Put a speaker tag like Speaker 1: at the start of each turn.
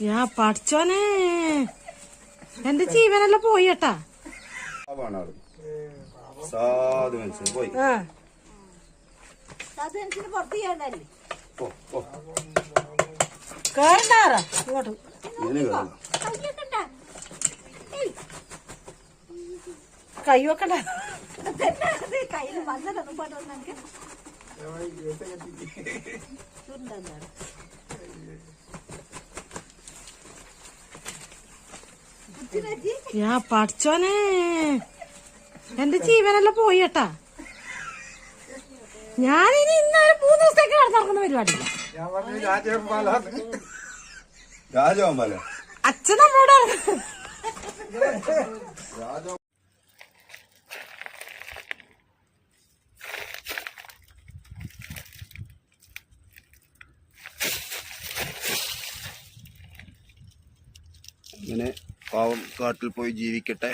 Speaker 1: ഞാൻ പഠിച്ചോനെ എന്റെ ജീവനെല്ലാം പോയി കേട്ടാ.
Speaker 2: പോയി
Speaker 1: കേറണ്ടാറ ഇങ്ങോട്ട് കൈ വെക്കണ്ട.
Speaker 3: കയ്യിൽ വന്നതൊന്നും പോട്ടെ.
Speaker 1: ഞാൻ പഠിച്ചോനെ എന്റെ ജീവനെല്ലാം പോയി കേട്ടാ. ഞാനിനി ഇന്നലെ 3 ദിവസത്തേക്ക് നടന്നിറങ്ങുന്ന പരിപാടിയില്ല. അച്ഛൻ നമ്മളോട്
Speaker 2: ഇങ്ങനെ പാവം കാട്ടിൽ പോയി ജീവിക്കട്ടെ.